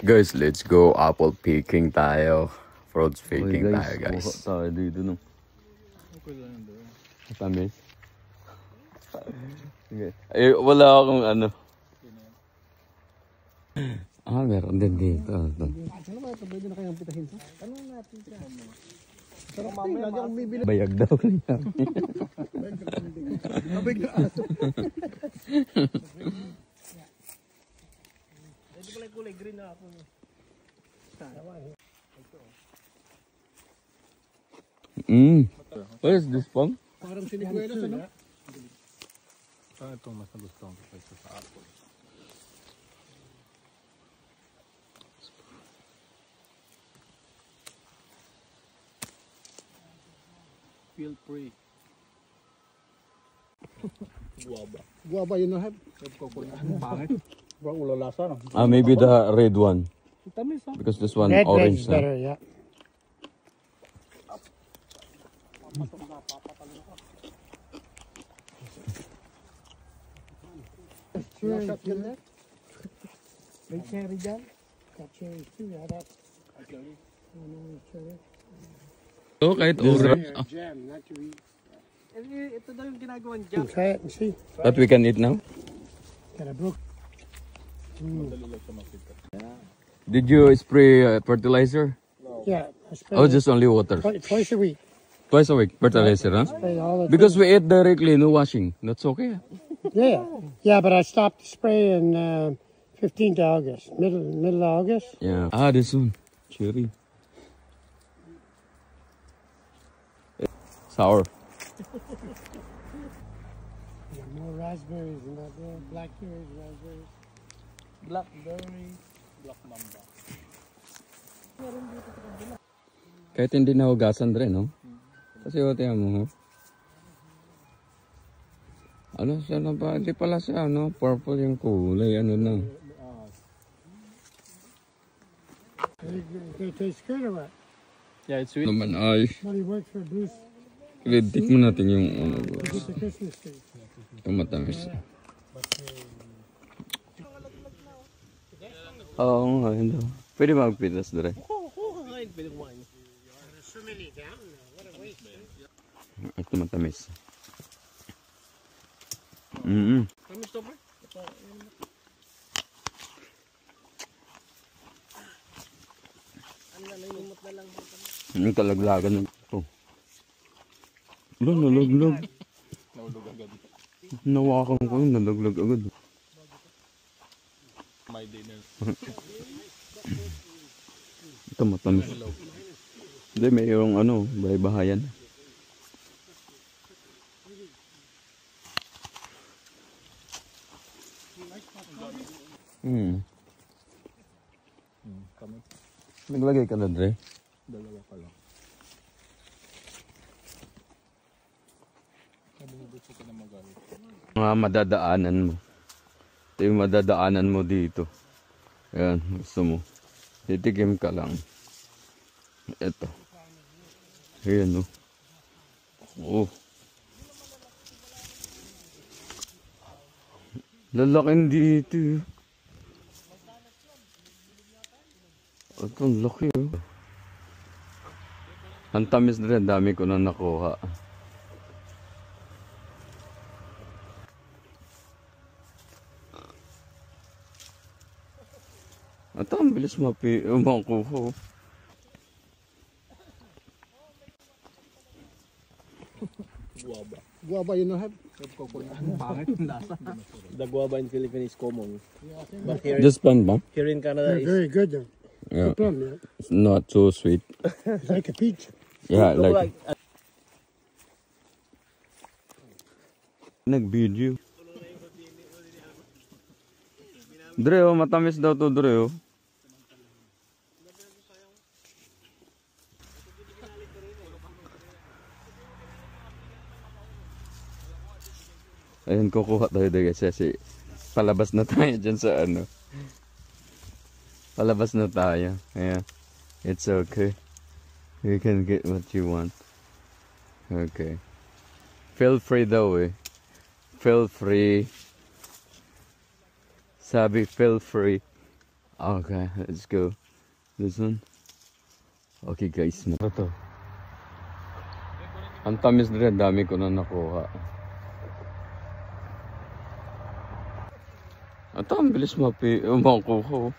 Guys, let's go apple picking tayo. Fruits picking tayo, guys. Tayo dito no. Tamis. Okay. Eh, wala akong ano. Meron din dito. Ano ba ito? Pwede na kayang pitahin to? Tanong natin siya. Pero mamaya lagi akong bibili. Bayag daw lang yan. Mabig na aso. Pwede pala kulay green na ako. What is this pong? Parang siniguelas, ano? Itong mas nagustuhan ko kaysa sa apple. Feel free. Guava. Guava yun na have. Pangit. Bro, ulalasa no? Maybe the red one. Tamis, ha? Because this one Red orange is better, yeah. May cherry dyan. Got cherry too, yeah. That. Cherry. Oh, kahit orange. Jam, not to eat. Ito daw yung ginagawang jam. Try it and see. That we can eat now? Got a book. Did you spray fertilizer? Yeah. I spray Oh, just only water. twice a week. Twice a week fertilizer, huh? Spray all the Because we ate directly, no washing. That's okay. Yeah. Yeah, but I stopped the spray in 15th August. Middle of August. Yeah. This one. Cherry. Sour. Yeah, more raspberries and that there. Blackberries, raspberries. Blackberries. Black mamba. Kahit hindi nahugasan rin, no? Kasi o, tiyan mo, oh. Ano siya na ba? Hindi pala siya, no? Purple yung kulay, ano na. They taste good or what? Yeah, it's sweet. Naman ay. Money works for Bruce. Kritik mo natin yung ano. Get the Christmas tree. Ito matamis. Oo nga, hindi. Pwede magpitas dire. Pwede kumain. Ito matamis. Tamis to, bro? Yung talaglagan ng ito. Nalaglag. Naulog agad. Nawakan ko yun, nalaglag agad. My dinner. Ito matamis. Hindi, mayroong ano, bahay-bahayan. Kami. Naglagay ka na, Dre? Dalawa pa lang. Nabubuso ka na magalit. Mga madadaanan mo. Ito yung madadaanan mo dito. Ayan, gusto mo. Titikim ka lang. Ito. Ayan, oh. Oh. Lalaking dito. Ito, ang laki, oh. Ang tamis na rin, dami ko na nakuha. Ito, ang bilis makuha. Guava. Guava yun na have. Pangit yung lasa. The guava in Philippines is common. But here, Just pan ba? here in Canada, They're is very good though. Yeah. No problem, yeah. It's not so sweet. It's like a peach. Yeah, look like nag-video. Dre, oh, matamis daw to, Dre, oh. Ayun, kukuha tayo guys kasi palabas na tayo dyan sa ano. Palabas na tayo. Yeah. It's okay. You can get what you want. Okay. Feel free daw eh. Feel free. Sabi feel free. Okay, let's go. This one. Okay guys, ano to? Ang tamis na rin, dami ko na nakuha. Ito, ang bilis makuha.